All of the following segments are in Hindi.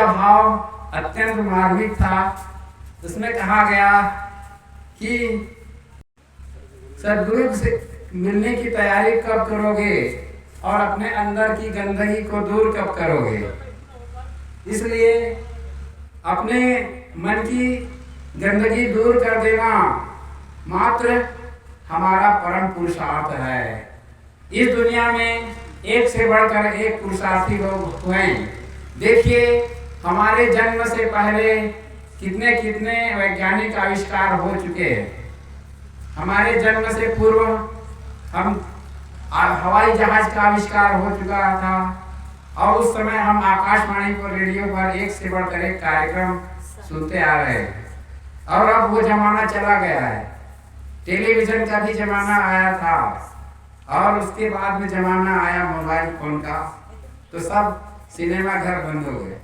का भाव अत्यंत मार्मिक था। उसमें कहा गया कि सद्गुरु से मिलने की तैयारी कब करोगे और अपने अंदर की गंदगी को दूर कब करोगे। इसलिए अपने मन की गंदगी दूर कर देना मात्र हमारा परम पुरुषार्थ है। इस दुनिया में एक से बढ़कर एक पुरुषार्थी लोग हुए। देखिए, हमारे जन्म से पहले कितने कितने वैज्ञानिक आविष्कार हो चुके हैं। हमारे जन्म से पूर्व हम हवाई जहाज का आविष्कार हो चुका था और उस समय हम आकाशवाणी पर, रेडियो पर एक से बढ़कर एक कार्यक्रम सुनते आ रहे हैं। और अब वो जमाना चला गया है, टेलीविजन का भी जमाना आया था और उसके बाद में जमाना आया मोबाइल फोन का, तो सब सिनेमा घर बंद हो गए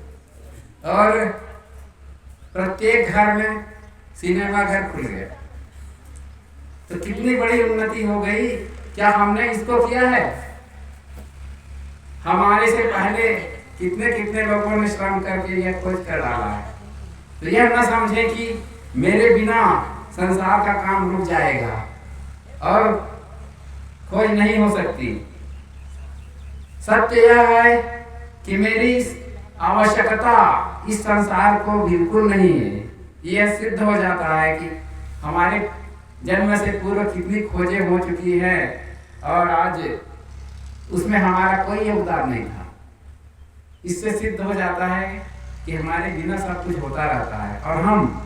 और प्रत्येक घर में सिनेमा घर खुल गया। तो कितनी बड़ी उन्नति हो गई। क्या हमने इसको किया है? हमारे से पहले कितने कितने लोगों ने श्रम करके यह खोज कर डाला है। तो यह न समझे कि मेरे बिना संसार का काम रुक जाएगा और खोज नहीं हो सकती। सत्य यह है कि मेरी आवश्यकता इस संसार को बिल्कुल नहीं है। यह सिद्ध हो जाता है कि हमारे जन्म से पूर्व कितनी खोजें हो चुकी है और आज उसमें हमारा कोई योगदान नहीं था। इससे सिद्ध हो जाता है कि हमारे बिना सब कुछ होता रहता है और हम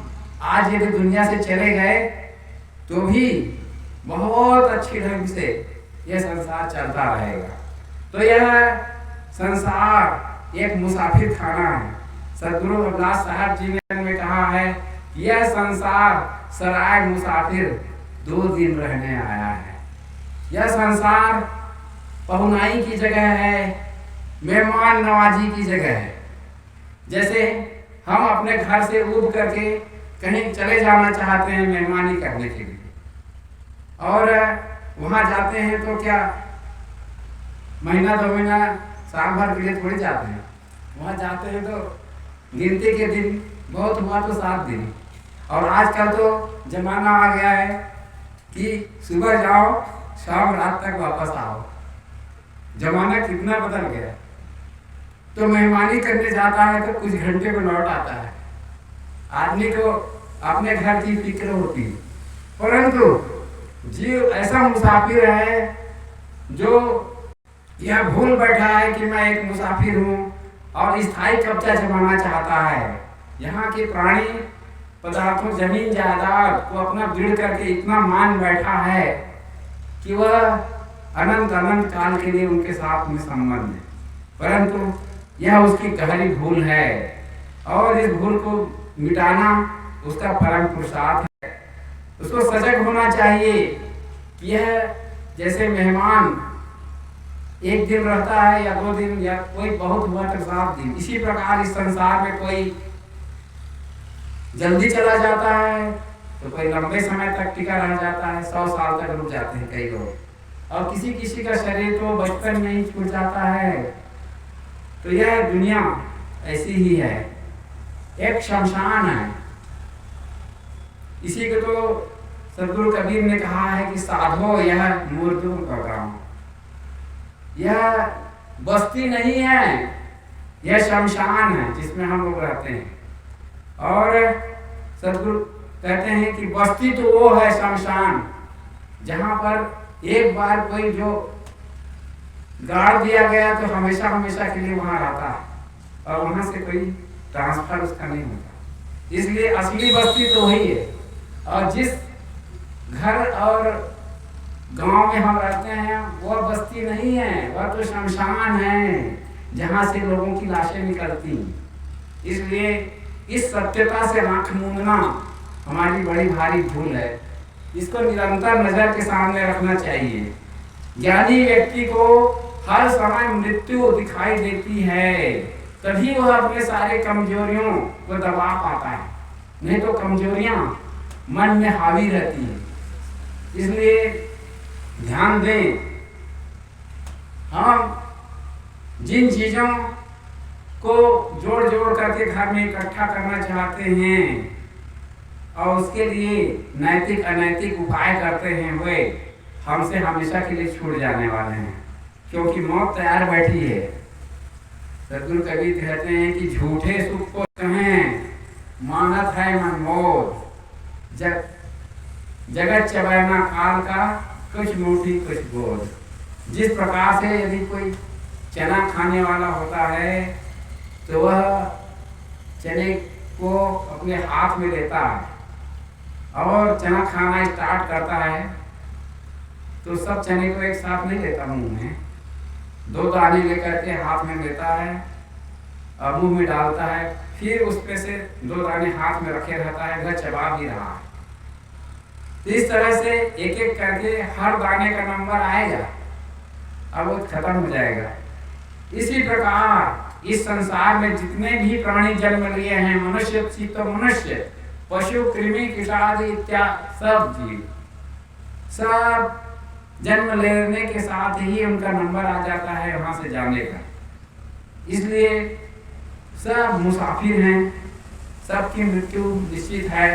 आज यदि दुनिया से चले गए तो भी बहुत अच्छी ढंग से यह संसार चलता रहेगा। तो यह संसार एक मुसाफिर खाना है। सदगुरु रविदास साहब जी ने कहा है, यह संसार सराय मुसाफिर 2 दिन रहने आया है। यह संसार पहुनाई की जगह है, मेहमान नवाजी की जगह है। जैसे हम अपने घर से उब करके कहीं चले जाना चाहते हैं मेहमानी करने के लिए और वहाँ जाते हैं तो क्या महीना 2 महीना साल भर के लिए थोड़ी जाते हैं। वहाँ जाते हैं तो गिनती के दिन, बहुत हुआ तो 7 दिन। और आजकल तो जमाना आ गया है कि सुबह जाओ शाम रात तक वापस आओ। जमाना कितना बदल गया। तो मेहमानी करने जाता है तो कुछ घंटे में लौट आता है। आदमी को अपने घर की फिक्र होती है, परंतु जीव ऐसा मुसाफिर है जो यह भूल बैठा है कि मैं एक मुसाफिर हूँ और स्थायी कब्जा जमाना चाहता है। यहाँ के प्राणी पदार्थों, जमीन जायदाद को अपना दृढ़ करके इतना मान बैठा है कि वह अनंत अनंत काल के लिए उनके साथ में संबंध है। परंतु यह उसकी गहरी भूल है और इस भूल को मिटाना उसका परम पुरुषार्थ है। उसको सजग होना चाहिए कि यह जैसे मेहमान 1 दिन रहता है या 2 दिन या कोई बहुत हुआ तो 7 दिन, इसी प्रकार इस संसार में कोई जल्दी चला जाता है तो कोई लंबे समय तक टिका रह जाता है, 100 साल तक रुक जाते हैं कई लोग। और किसी किसी का शरीर तो बचपन में ही छूट जाता है। तो यह दुनिया ऐसी ही है, एक शमशान है। इसी को तो सदगुरु कबीर ने कहा है कि साधो यह मुर्दों का गांव। यह बस्ती नहीं है, यह शमशान है जिसमें हम लोग रहते हैं। और सदगुरु कहते हैं कि बस्ती तो वो है शमशान जहाँ पर एक बार कोई जो गाड़ दिया गया तो हमेशा हमेशा के लिए वहाँ रहता है और वहाँ से कोई ट्रांसफर उसका नहीं होता। इसलिए असली बस्ती तो वही है। और जिस घर और गांव में हम रहते हैं वह बस्ती नहीं है, वह तो शमशान है जहाँ से लोगों की लाशें निकलती। इसलिए इस सत्यता से आंख मूंदना हमारी बड़ी भारी भूल है। इसको निरंतर नजर के सामने रखना चाहिए। ज्ञानी व्यक्ति को हर समय मृत्यु दिखाई देती है, तभी वह अपने सारे कमजोरियों को दबा पाता है, नहीं तो कमजोरियां मन में हावी रहती हैं। इसलिए ध्यान दें, हम जिन चीजों को जोड़ जोड़ करके घर में इकट्ठा करना चाहते हैं और उसके लिए नैतिक अनैतिक उपाय करते हैं, वे हमसे हमेशा के लिए छूट जाने वाले हैं, क्योंकि मौत तैयार बैठी है। सद्गुरु कबीर कहते हैं कि झूठे सुख को कहें मानत है मनमोद, जगत चबैना काल का कुछ मुट्ठी कुछ गोद। जिस प्रकार से यदि कोई चना खाने वाला होता है तो वह चने को अपने हाथ में लेता है और चना खाना स्टार्ट करता है, तो सब चने को एक साथ नहीं लेता मुंह में, 2 दाने लेकर के हाथ में लेता है और मुंह में डालता है, फिर उस पे से 2 दाने हाथ में रखे रहता है, वह चबा भी रहा है। तो इस तरह से एक एक करके हर दाने का नंबर आएगा, अब वो खत्म हो जाएगा। इसी प्रकार इस संसार में जितने भी प्राणी जन्म लिए हैं, मनुष्य तो मनुष्य, पशु कृमि कीटादि इत्यादि सब जीव, सब जन्म लेने के साथ ही उनका नंबर आ जाता है वहां से जाने का। इसलिए सब मुसाफिर हैं, सबकी मृत्यु निश्चित है।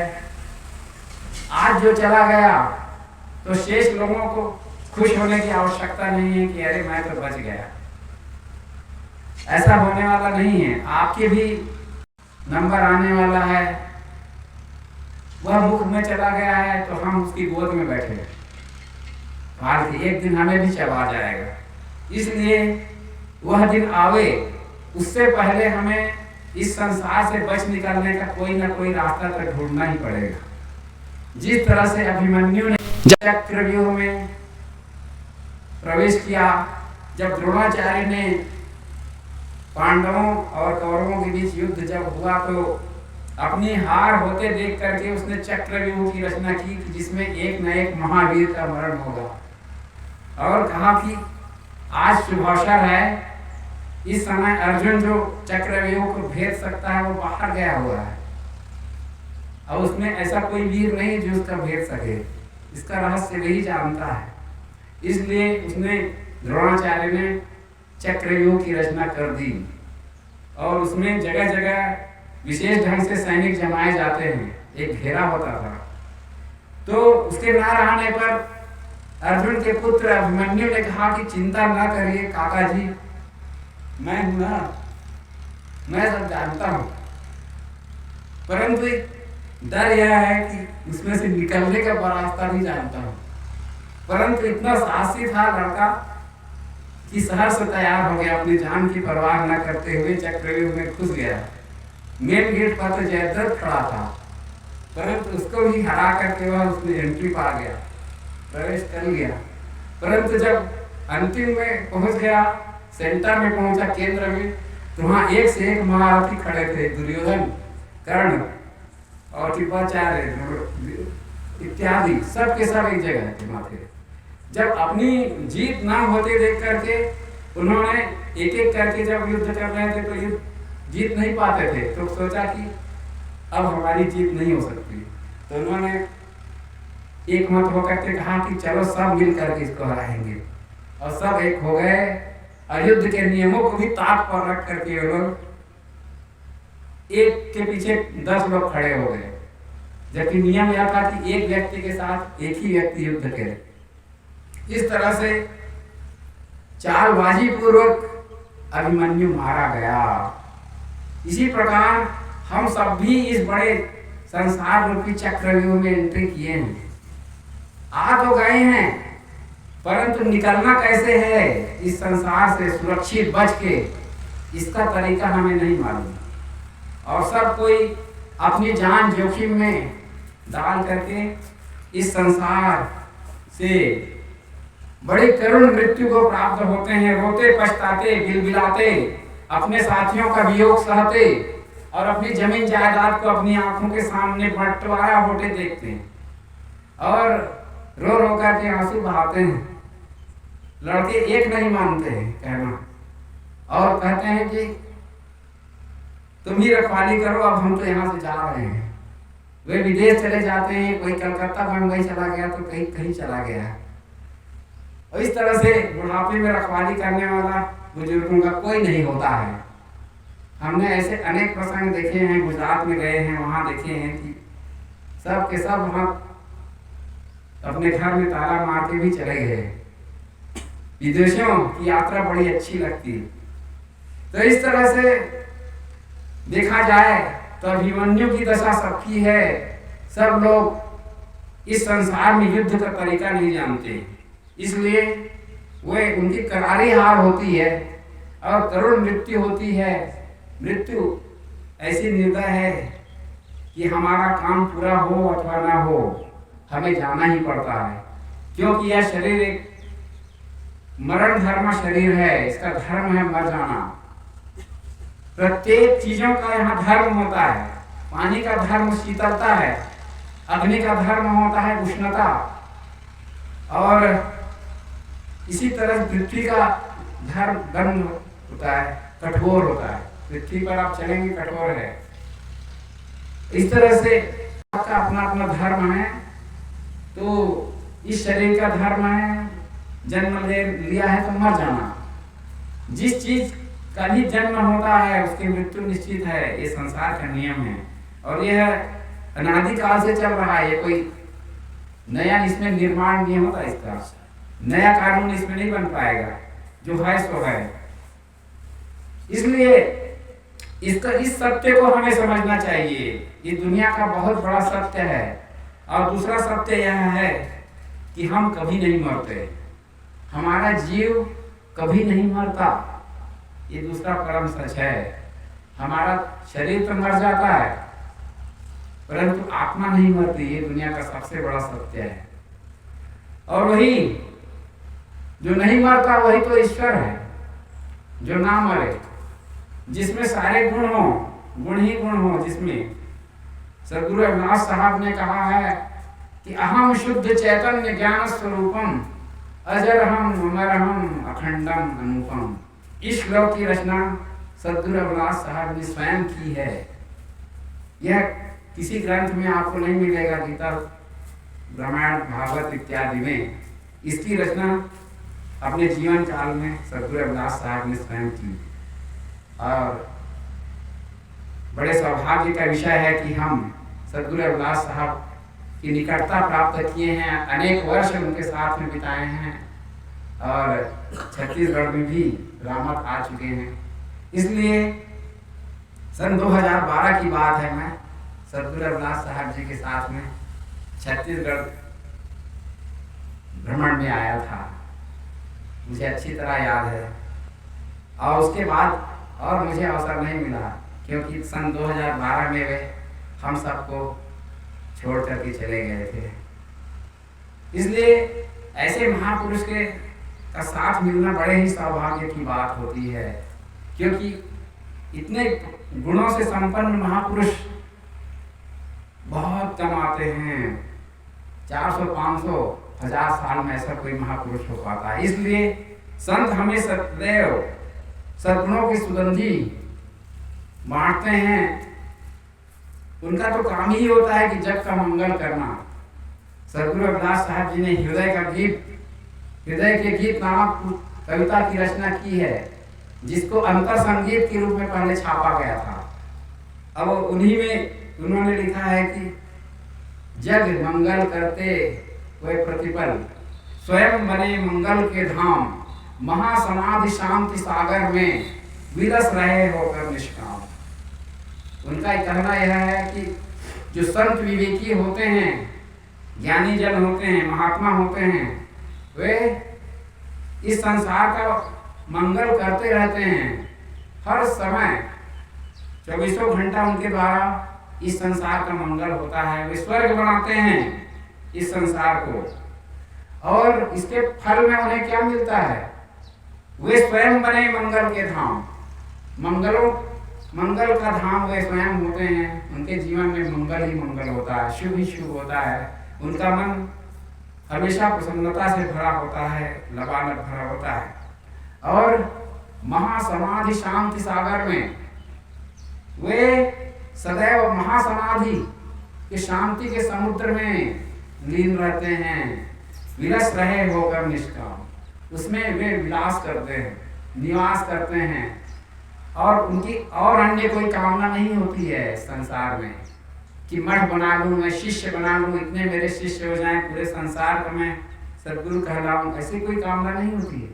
आज जो चला गया तो शेष लोगों को खुश होने की आवश्यकता नहीं है कि अरे मैं तो बच गया, ऐसा होने वाला नहीं है। आपके भी नंबर आने वाला है, वह मुख में चला गया है तो हम उसकी गोद में बैठे, एक दिन हमें भी चबा जाएगा। इसलिए वह दिन आवे, उससे पहले हमें इस संसार से बच निकलने का कोई ना कोई रास्ता तो ढूंढना ही पड़ेगा। जिस तरह से अभिमन्यु ने चक्रव्यूह में प्रवेश किया, जब द्रोणाचार्य ने पांडवों और कौरवों के बीच युद्ध जब हुआ तो अपनी हार होते देख करके उसने चक्रव्यूह की रचना की जिसमें एक न एक महावीर का मरण होगा, और कहा कि आज शुभ अवसर है, इस समय अर्जुन जो चक्रव्यूह को भेद सकता है वो बाहर गया हुआ है और उसमें ऐसा कोई वीर नहीं जो उसका भेद सके, इसका रहस्य वही जानता है। इसलिए उसने द्रोणाचार्य ने चक्रव्यूह की रचना कर दी और उसमें जगह जगह विशेष ढंग से सैनिक जमाए जाते हैं, एक घेरा होता था। तो उसके ना रहने पर अर्जुन के पुत्र अभिमन्यु ने कहा कि चिंता ना करिए काका जी, मैं हूं ना, मैं सब जानता हूं, परंतु डर यह है कि उसमें से निकलने का रास्ता नहीं जानता हूं। परंतु इतना साहसी था लड़का कि शहर से तैयार हो गया, अपनी जान की परवाह न करते हुए चक्रव्यूह में घुस गया। मेन गेट पर तो जयद्रथ खड़ा था, परंतु उसको भी हरा करके वह उसने एंट्री पा गया, प्रवेश कर लिया। परंतु जब अंतिम में पहुंच गया, सेंटर में पहुंचा, केंद्र में, तो वहां एक से एक महारथी खड़े थे, दुर्योधन, कर्ण और कृपाचार्य इत्यादि, सब के सब एक जगह थे माथे। जब अपनी जीत ना होते देख करके उन्होंने एक एक करके जब युद्ध कर रहे थे तो युद्ध जीत नहीं पाते थे, तो सोचा कि अब हमारी जीत नहीं हो सकती, तो उन्होंने एक मत होकर के कहा कि चलो सब मिल करके इसको हराएंगे, और सब एक हो गए और युद्ध के नियमों को भी ताक पर रख करके लोग एक के पीछे 10 लोग खड़े हो गए, जबकि नियम यह था कि एक व्यक्ति के साथ एक ही व्यक्ति युद्ध करे। इस तरह से चालबाजी पूर्वक अभिमन्यु मारा गया। इसी प्रकार हम सब भी इस बड़े संसार रूपी चक्रव्यूह में एंट्री किए हैं, आ तो गए हैं, परंतु निकलना कैसे है इस संसार से सुरक्षित बच के, इसका तरीका हमें नहीं मालूम, और सब कोई अपनी जान जोखिम में डाल करके इस संसार से बड़ी करुण मृत्यु को प्राप्त होते हैं, रोते पछताते गिलगिलाते, अपने साथियों का वियोग सहते और अपनी जमीन जायदाद को अपनी आंखों के सामने बंटवारा होते देखते हैं और रो रो करके आंसू बहाते हैं। लड़के एक नहीं मानते हैं कहना और कहते हैं कि तुम ही रखवाली करो, अब हम तो यहाँ से जा रहे हैं। वे विदेश चले जाते हैं, कोई कलकत्ता बम्बई चला गया तो कहीं कहीं चला गया। और इस तरह से बुढ़ापे में रखवाली करने वाला बुजुर्गों का कोई नहीं होता है। हमने ऐसे अनेक प्रसंग देखे हैं, गुजरात में गए हैं, वहाँ देखे हैं कि सब के सब वहाँ अपने घर में ताला मार के भी चले गए। विदेशों की यात्रा बड़ी अच्छी लगती है। तो इस तरह से देखा जाए तो अभिमन्यु की दशा सबकी है। सब लोग इस संसार में युद्ध का तरीका नहीं जानते, इसलिए वे उनकी करारी हार होती है और करुण मृत्यु होती है। मृत्यु ऐसी निर्दय है कि हमारा काम पूरा हो अथवा ना हो, हमें जाना ही पड़ता है, क्योंकि यह शरीर एक मरण धर्म शरीर है। इसका धर्म है मर जाना। प्रत्येक चीजों का यहाँ धर्म होता है। पानी का धर्म शीतलता है, अग्नि का धर्म होता है उष्णता, और इसी तरह पृथ्वी का धर्म गर्म होता है, कठोर होता है। पृथ्वी पर आप चलेंगे कठोर है। इस तरह से आपका अपना अपना धर्म है। तो इस शरीर का धर्म है, जन्म ले लिया है तो मर जाना। जिस चीज का भी जन्म होता है उसकी मृत्यु निश्चित है। ये संसार का नियम है और यह अनादिकाल से चल रहा है। ये कोई नया इसमें निर्माण नहीं होता, इसका नया कानून इसमें नहीं बन पाएगा। जो है सो है। इसलिए इस सत्य को हमें समझना चाहिए। ये दुनिया का बहुत बड़ा सत्य है। और दूसरा सत्य यह है कि हम कभी नहीं मरते, हमारा जीव कभी नहीं मरता। ये दूसरा परम सच है। हमारा शरीर तो मर जाता है परंतु आत्मा नहीं मरती। ये दुनिया का सबसे बड़ा सत्य है। और वही जो नहीं मरता वही तो ईश्वर है, जो ना मरे, जिसमें सारे गुण हो, गुण ही गुण हो। जिसमें सदगुरु रविदास साहब ने कहा है कि अहम शुद्ध चैतन्य ज्ञान स्वरूपम अजरहम अमरहम अखंडम अनुपम। इस श्लोक की रचना सदगुरु रविदास साहब ने स्वयं की है। यह किसी ग्रंथ में आपको नहीं मिलेगा, गीता, रामायण, भागवत इत्यादि में। इसकी रचना अपने जीवन काल में सदगुरु रविदास साहब ने स्वयं की। और बड़े सौभाग्य का विषय है कि हम सदगुरु रविदास साहब की निकटता प्राप्त किए हैं। अनेक वर्ष उनके साथ में बिताए हैं और छत्तीसगढ़ में भी रामत आ चुके हैं। इसलिए सन 2012 की बात है, मैं सदगुरु रविदास साहब जी के साथ में छत्तीसगढ़ भ्रमण में आया था। मुझे अच्छी तरह याद है। और उसके बाद और मुझे अवसर नहीं मिला, क्योंकि सन 2012 में वे हम सबको छोड़ करके चले गए थे। इसलिए ऐसे महापुरुष के का साथ मिलना बड़े ही सौभाग्य की बात होती है, क्योंकि इतने गुणों से संपन्न महापुरुष बहुत कम आते हैं। 400, 500, 1000 साल में ऐसा कोई महापुरुष हो पाता है। इसलिए संत हमें सदैव सद्गुणों की सुगंधी बांटते हैं। उनका तो काम ही होता है कि जग का मंगल करना। सदगुरु रविदास साहब जी ने हृदय के गीत नामक कविता की रचना की है, जिसको अंतर संगीत के रूप में पहले छापा गया था। अब उन्हीं में उन्होंने लिखा है कि जग मंगल करते हुए प्रतिपल, स्वयं बने मंगल के धाम, महासमाधि शांति सागर में विरस रहे होकर निष्काम। उनका कहना यह है कि जो संत विवेकी होते हैं, ज्ञानी जन होते हैं, महात्मा होते हैं, वे इस संसार का मंगल करते रहते हैं। हर समय 24 घंटा उनके द्वारा इस संसार का मंगल होता है। वे स्वर्ग बनाते हैं इस संसार को, और इसके फल में उन्हें क्या मिलता है? वे स्वयं बने मंगल के धाम। मंगल का धाम वे स्वयं होते हैं। उनके जीवन में मंगल ही मंगल होता है, शुभ ही शुभ होता है। उनका मन हमेशा प्रसन्नता से भरा होता है, लबालब भरा होता है। और महासमाधि शांति सागर में वे सदैव महासमाधि के शांति के समुद्र में लीन रहते हैं। विरस रहे होकर निष्काम, उसमें वे विलास करते हैं, निवास करते हैं। और उनकी और अन्य कोई कामना नहीं होती है संसार में कि मठ बना लूँ, मैं शिष्य बना लूँ, इतने मेरे शिष्य हो जाएं, पूरे संसार को मैं सदगुरु कहलाऊं, ऐसी कोई कामना नहीं होती है।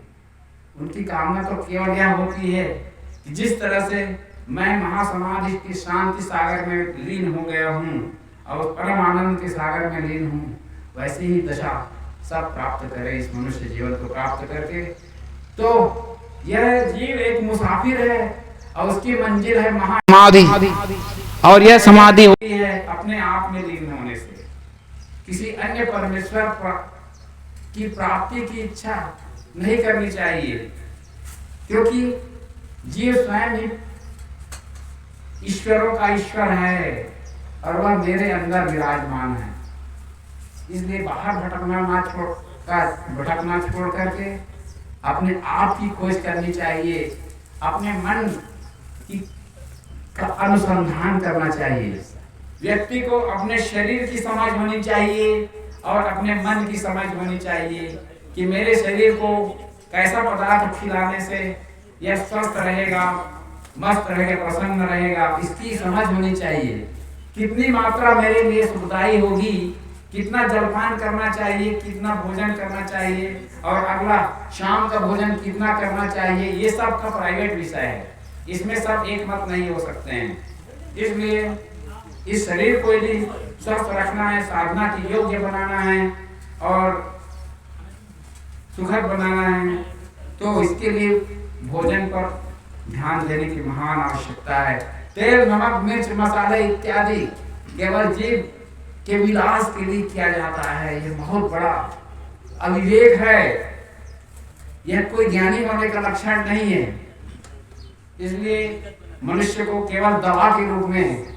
उनकी कामना तो केवल यह होती है कि जिस तरह से मैं महासमाधि की शांति सागर में लीन हो गया हूँ और परम आनंद के सागर में लीन हूँ, वैसे ही दशा सब प्राप्त करे इस मनुष्य जीवन को प्राप्त करके। तो यह जीव एक मुसाफिर है और उसकी मंजिल है महासमाधि, और यह समाधि होती है अपने आप में लीन होने से। किसी अन्य परमेश्वर की प्राप्ति की इच्छा नहीं करनी चाहिए, क्योंकि जीव स्वयं ही ईश्वरों का ईश्वर है और वह मेरे अंदर विराजमान है। इसलिए बाहर भटकना छोड़ करके अपने आप की खोज करनी चाहिए, अपने मन की का अनुसंधान करना चाहिए। व्यक्ति को अपने शरीर की समझ होनी चाहिए और अपने मन की समझ होनी चाहिए कि मेरे शरीर को कैसा पदार्थ खिलाने से यह स्वस्थ रहेगा, मस्त रहेगा, प्रसन्न रहेगा, इसकी समझ होनी चाहिए। कितनी मात्रा मेरे लिए सुखदायी होगी, कितना जलपान करना चाहिए, कितना भोजन करना चाहिए और अगला शाम का भोजन कितना करना चाहिए, ये सब का प्राइवेट विषय है। इसमें सब एक मत नहीं हो सकते हैं। इसलिए इस शरीर को यदि स्वस्थ रखना है, साधना की योग्य बनाना है और सुखद बनाना है, तो इसके लिए भोजन पर ध्यान देने की महान आवश्यकता है। तेल, नमक, मिर्च, मसाले इत्यादि केवल जीव के विलास के लिए किया जाता है। यह बहुत बड़ा अविवेक है, यह कोई ज्ञानी होने का लक्षण नहीं है। इसलिए मनुष्य को केवल दवा के रूप में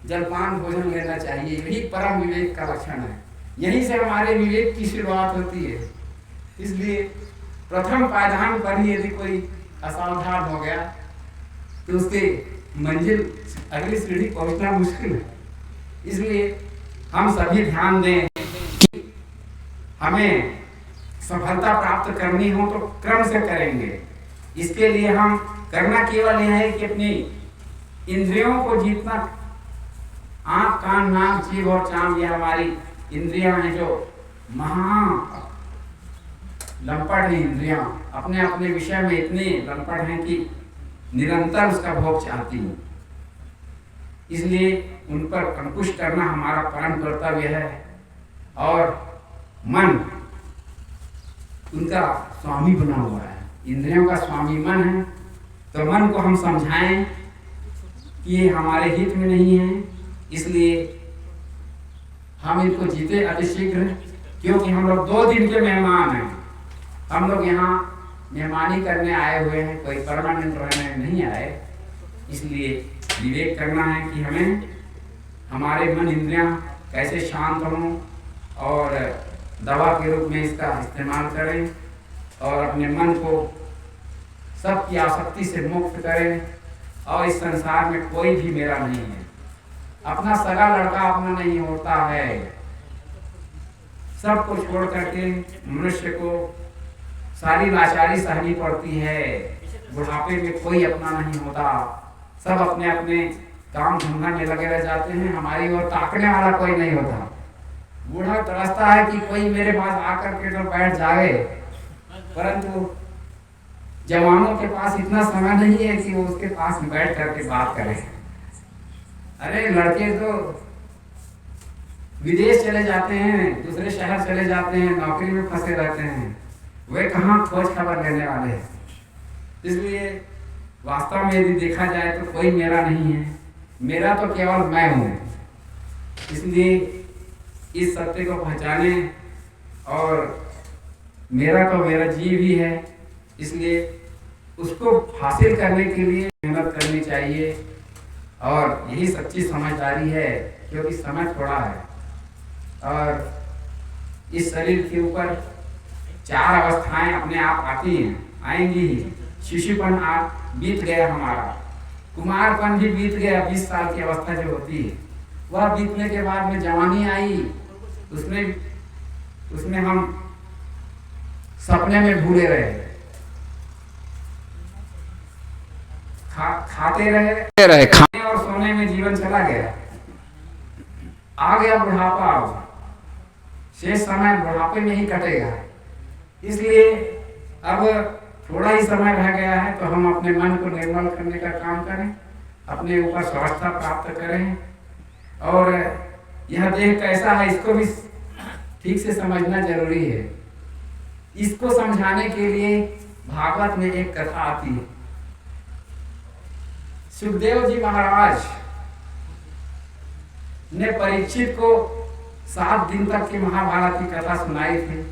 जलपान भोजन लेना चाहिए, यही परम विवेक का लक्षण है। यहीं से हमारे विवेक की शुरुआत होती है। इसलिए प्रथम पायदान पर ही यदि कोई असावधान हो गया तो उसके मंजिल अगली सीढ़ी पहुंचना मुश्किल है। इसलिए हम सभी ध्यान दें कि हमें सफलता प्राप्त करनी हो तो क्रम से करेंगे। इसके लिए हम करना केवल यह है कि अपनी इंद्रियों को जीतना। आंख, कान, नाक, जीभ और चाम, ये हमारी इंद्रियां हैं जो महा लंपट है। इंद्रियां अपने अपने विषय में इतनी लंपट हैं कि निरंतर उसका भोग चाहती हैं। इसलिए उन पर अंकुश करना हमारा परम कर्तव्य है और मन उनका स्वामी बना हुआ है। इंद्रियों का स्वामी मन है, तो मन को हम समझाएं कि ये हमारे हित में नहीं है। इसलिए हम इनको जीते अतिशीघ्र, क्योंकि हम लोग 2 दिन के मेहमान हैं। हम लोग यहाँ मेहमानी करने आए हुए हैं, कोई परमानेंट रहने नहीं आए। इसलिए विवेक करना है कि हमें हमारे मन इंद्रियां कैसे शांत हों और दवा के रूप में इसका इस्तेमाल करें और अपने मन को सबकी आसक्ति से मुक्त करें। और इस संसार में कोई भी मेरा नहीं है, अपना सगा लड़का अपना नहीं होता है। सबको छोड़ करके मनुष्य को सारी लाचारी सहनी पड़ती है। बुढ़ापे में कोई अपना नहीं होता, सब अपने अपने काम धंधा में लगे रह जाते हैं। हमारी ओर ताकने वाला कोई नहीं होता। बूढ़ा तरसता है कि कोई मेरे पास आकर के तो बैठ जाए, परंतु जवानों के पास इतना समय नहीं है कि वो उसके पास बैठ करके बात करें। अरे लड़के तो विदेश चले जाते हैं, दूसरे शहर चले जाते हैं, नौकरी में फंसे रहते हैं, वे कहाँ खोज खबर लेने वाले हैं। इसलिए वास्तव में यदि देखा जाए तो कोई मेरा नहीं है, मेरा तो केवल मैं हूँ। इसलिए इस सत्य को पहचाने और मेरा तो मेरा जीव ही है, इसलिए उसको हासिल करने के लिए मेहनत करनी चाहिए। और यही सच्ची समझदारी है, क्योंकि समय थोड़ा है और इस शरीर के ऊपर 4 अवस्थाएं अपने आप आती हैं, आएंगी ही। शिशुपन आप बीत गया हमारा, कुमारपन भी बीत गया, 20 साल की अवस्था जो होती है वह बीतने के बाद में जवानी आई। उसमें हम सपने में भूले रहे। खाते रहे खाने और सोने में जीवन चला गया। आ गया बुढ़ापा, शेष समय बुढ़ापे में ही कटेगा। इसलिए अब थोड़ा ही समय रह गया है तो हम अपने मन को निर्मल करने का काम करें, अपने ऊपर स्वस्थता प्राप्त करें, और यह देह कैसा है इसको भी ठीक से समझना जरूरी है। इसको समझाने के लिए भागवत में एक कथा आती है। सुखदेव जी महाराज ने परीक्षित को 7 दिन तक की महाभारत की कथा सुनाई थी।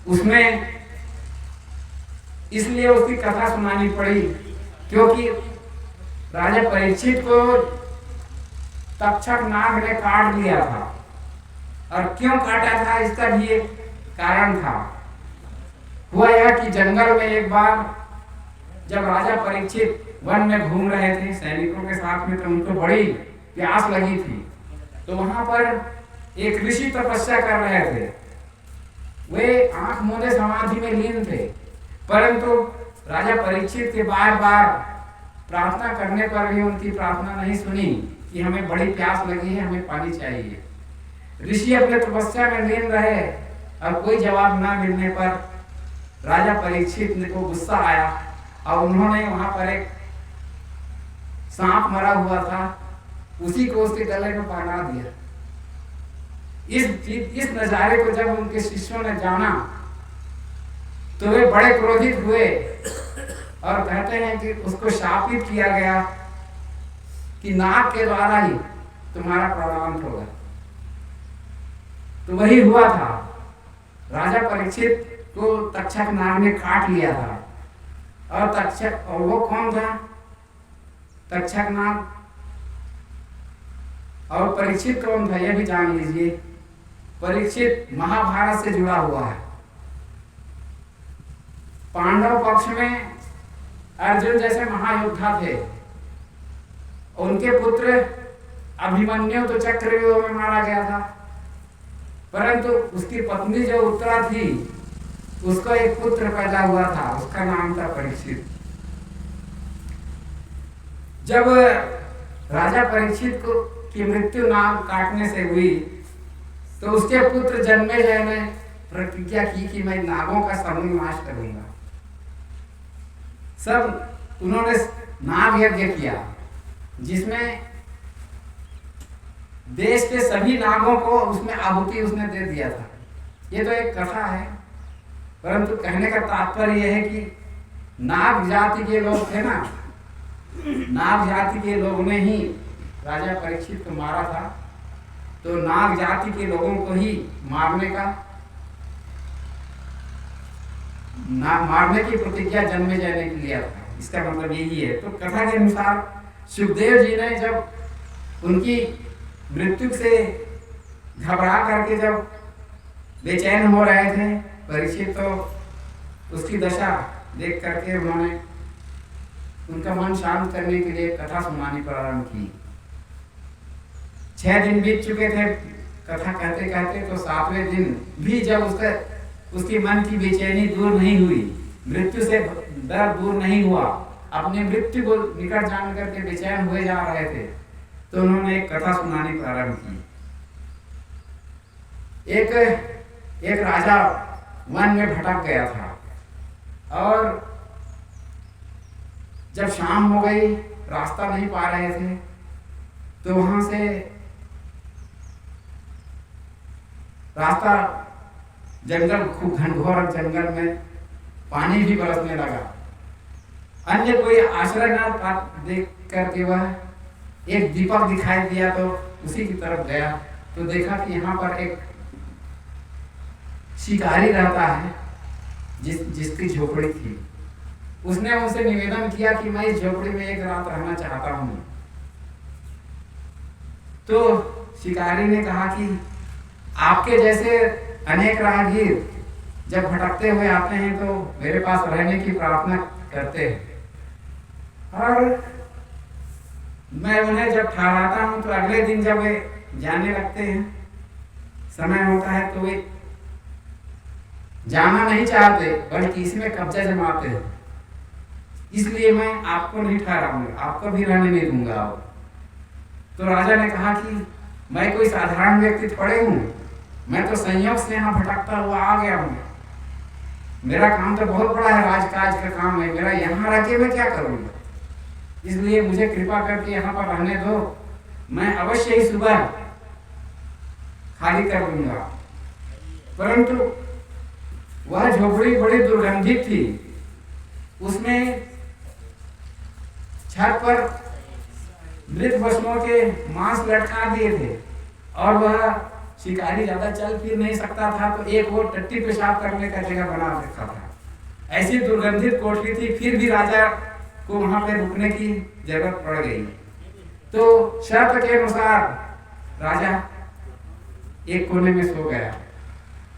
उसमें इसलिए उसकी कथा सुनानी पड़ी क्योंकि राजा परीक्षित को तक्षक नाग ने काट लिया था। और क्यों काटा था इसका भी एक कारण था। हुआ यह कि जंगल में एक बार जब राजा परीक्षित वन में घूम रहे थे सैनिकों के साथ में, तो उनको बड़ी प्यास लगी थी। तो वहां पर एक ऋषि तपस्या कर रहे थे। वे आंख मूंदे समाधि में लीन थे, परंतु राजा परीक्षित के बार बार प्रार्थना करने पर भी उनकी प्रार्थना नहीं सुनी कि हमें बड़ी प्यास लगी है, हमें पानी चाहिए। ऋषि अपने तपस्या में लीन रहे और कोई जवाब न मिलने पर राजा परीक्षित को गुस्सा आया और उन्होंने वहां पर एक सांप मरा हुआ था, उसी को उसके गले में पहना दिया। इस नजारे को जब उनके शिष्यों ने जाना तो वे बड़े क्रोधित हुए और कहते हैं कि उसको शापित किया गया कि नाग के द्वारा ही तुम्हारा प्राणांत होगा। तो वही हुआ था, राजा परीक्षित को तक्षक नाग ने काट लिया था। और वो कौन था? तक्षक नाग। और परीक्षित कौन था यह भी जान लीजिए। परीक्षित महाभारत से जुड़ा हुआ है। पांडव पक्ष में अर्जुन जैसे महायोद्धा थे। उनके पुत्र अभिमन्यु तो चक्रव्यूह में मारा गया था, परंतु उसकी पत्नी जो उत्तरा थी उसको एक पुत्र पैदा हुआ था, उसका नाम था परीक्षित। जब राजा परीक्षित को की मृत्यु नाग काटने से हुई तो उसके पुत्र जन्मेजय ने प्रतिज्ञा की कि मैं नागों का समूह नाश करूंगा। सब उन्होंने नाग यज्ञ किया जिसमें देश के सभी नागों को उसमें आहुति उसने दे दिया था। ये तो एक कथा है, परंतु कहने का तात्पर्य यह है कि नाग जाति के लोग थे ना, नाग जाति के लोगों ने ही राजा परीक्षित को मारा था। तो नाग जाति के लोगों को ही मारने की प्रतिज्ञा जन्मेजय ने लिया था। इसका मतलब यही है। तो कथा के अनुसार सुखदेव जी ने जब उनकी मृत्यु से घबरा करके जब बेचैन हो रहे थे परीक्षित, तो उसकी दशा देख करके उन्होंने उनका मन शांत करने के लिए कथा सुनानी प्रारंभ की। 6 दिन बीत चुके थे कथा कहते कहते, तो 7वें दिन भी जब उसके मन की बेचैनी दूर नहीं हुई, मृत्यु से डर दूर नहीं हुआ, अपने मृत्यु को निकट जान करके बेचैन हुए जा रहे थे, तो उन्होंने एक कथा सुनानी प्रारंभ की। एक राजा वन में भटक गया था और जब शाम हो गई, रास्ता नहीं पा रहे थे, तो वहां से रास्ता जंगल, खूब घनघोर जंगल में पानी भी बरसने लगा। अन्य कोई आश्रय न देख करके वह एक दीपक दिखाई दिया तो उसी की तरफ गया, तो देखा कि यहाँ पर एक शिकारी रहता है जिसकी झोपड़ी थी। उसने उनसे निवेदन किया कि मैं इस झोपड़ी में एक रात रहना चाहता हूँ। तो शिकारी ने कहा कि आपके जैसे अनेक राहगीर जब भटकते हुए आते हैं तो मेरे पास रहने की प्रार्थना करते हैं, और मैं उन्हें जब ठहराता हूं तो अगले दिन जब वे जाने लगते हैं, समय होता है, तो वे जाना नहीं चाहते बल्कि इसमें कब्जा जमाते हैं। इसलिए मैं आपको नहीं ठहराऊंगा, आपको भी रहने नहीं दूंगा। तो राजा ने कहा कि मैं कोई साधारण व्यक्ति थोड़े हूँ, मैं तो संयोग से यहाँ भटकता हुआ आ गया हूँ। मेरा काम तो बहुत बड़ा है, राजकाज का काम है मेरा, यहाँ रह के मैं क्या करूँगा, इसलिए मुझे कृपा करके यहाँ पर रहने दो, मैं अवश्य ही सुबह खाली कर दूंगा। परंतु वह झोपड़ी बड़ी दुर्गंधित थी, उसमें छत पर मृत पशुओं के मांस लटका दिए थे और वह शिकारी ज्यादा चल फिर नहीं सकता था, तो एक वो टट्टी पेशाब करने का जगह बना रखा था। ऐसी दुर्गंधित कोठरी थी, फिर भी राजा को वहां पे रुकने की जरूरत पड़ गई। तो शर्त के अनुसार राजा एक कोने में सो गया।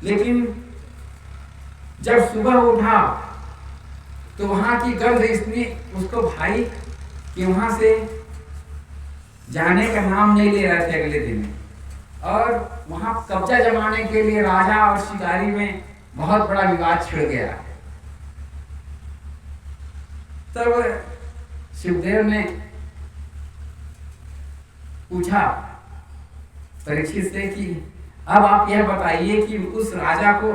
लेकिन जब सुबह उठा तो वहां की गंध इतनी उसको भाई कि वहां से जाने का नाम नहीं ले रहे थे अगले दिन, और वहां कब्जा जमाने के लिए राजा और शिकारी में बहुत बड़ा विवाद छिड़ गया। तब शिवदेव ने पूछा परीक्षित से कि अब आप यह बताइए कि उस राजा को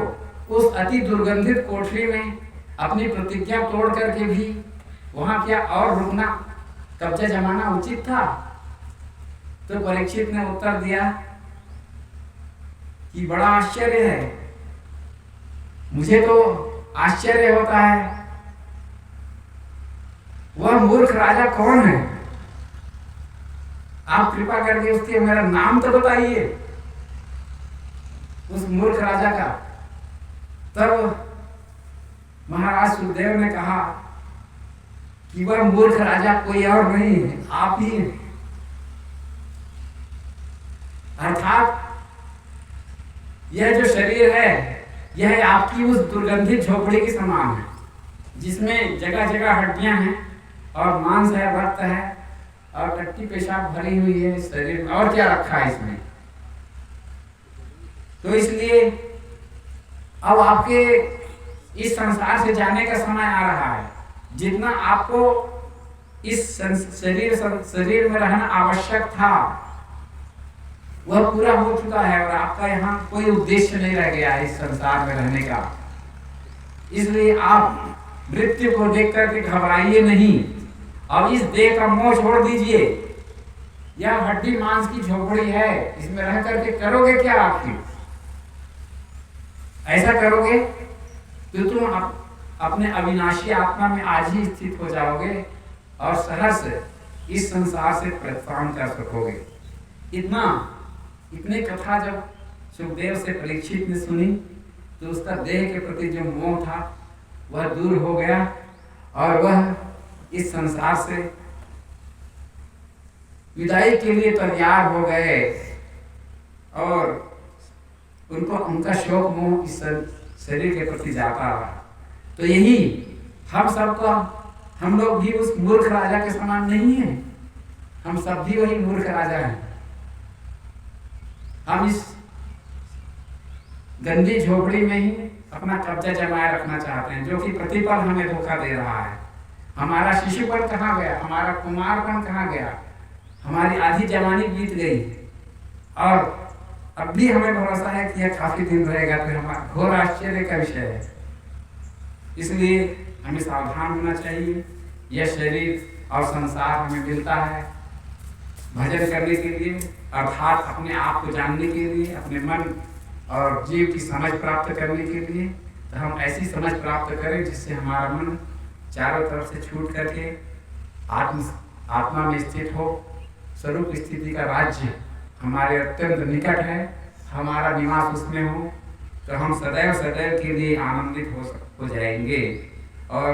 उस अति दुर्गंधित कोठरी में अपनी प्रतिज्ञा तोड़ करके भी वहां क्या और रुकना, कब्जा जमाना उचित था? तो परीक्षित ने उत्तर दिया कि बड़ा आश्चर्य है, मुझे तो आश्चर्य होता है, वह मूर्ख राजा कौन है? आप कृपा करके उसके मेरा नाम तो बताइए, उस मूर्ख राजा का। तब महाराज सुखदेव ने कहा कि वह मूर्ख राजा कोई और नहीं है, आप ही हैं। अर्थात यह जो शरीर है यह आपकी उस दुर्गंधित झोपड़ी के समान है, जिसमें जगह जगह हड्डियां हैं और मांस है, रक्त है और टट्टी पेशाब भरी हुई है शरीर में, और क्या रखा है इसमें। तो इसलिए अब आपके इस संसार से जाने का समय आ रहा है। जितना आपको इस शरीर में रहना आवश्यक था वह पूरा हो चुका है, और आपका यहाँ कोई उद्देश्य नहीं रह गया है इस संसार में रहने का। इसलिए आप मृत्यु को देख करके घबराइए नहीं, अब इस देह का मोह छोड़ दीजिए। यह हड्डी मांस की झोपड़ी है, इसमें रह करके करोगे क्या? आखिर ऐसा करोगे तो तुम अपने अविनाशी आत्मा में आज ही स्थित हो जाओगे और सहर्ष इस संसार से प्रस्थान कर सकोगे। इतनी कथा जब सुखदेव से परीक्षित ने सुनी तो उसका देह के प्रति जो मोह था वह दूर हो गया और वह इस संसार से विदाई के लिए तैयार हो गए, और उनका शोक मोह इस शरीर के प्रति जाता रहा। तो यही हम लोग भी उस मूर्ख राजा के समान नहीं है, हम सब भी वही मूर्ख राजा हैं। हम इस गंदी झोपड़ी में ही अपना कब्जा जमाए रखना चाहते हैं, जो कि प्रतिपल हमें धोखा दे रहा है। हमारा शिशुपन कहाँ गया, हमारा कुमारपन कहाँ गया, हमारी आधी जवानी बीत गई, और अब भी हमें भरोसा है कि यह काफी दिन रहेगा। तो हमारा घोर आश्चर्य का विषय है। इसलिए हमें सावधान होना चाहिए। यह शरीर और संसार हमें मिलता है भजन करने के लिए, अर्थात अपने आप को जानने के लिए, अपने मन और जीव की समझ प्राप्त करने के लिए। तो हम ऐसी समझ प्राप्त करें जिससे हमारा मन चारों तरफ से छूट करके आत्मा में स्थित हो। स्वरूप स्थिति का राज्य हमारे अत्यंत निकट है, हमारा निवास उसमें हो, तो हम सदैव सदैव के लिए आनंदित हो जाएंगे। और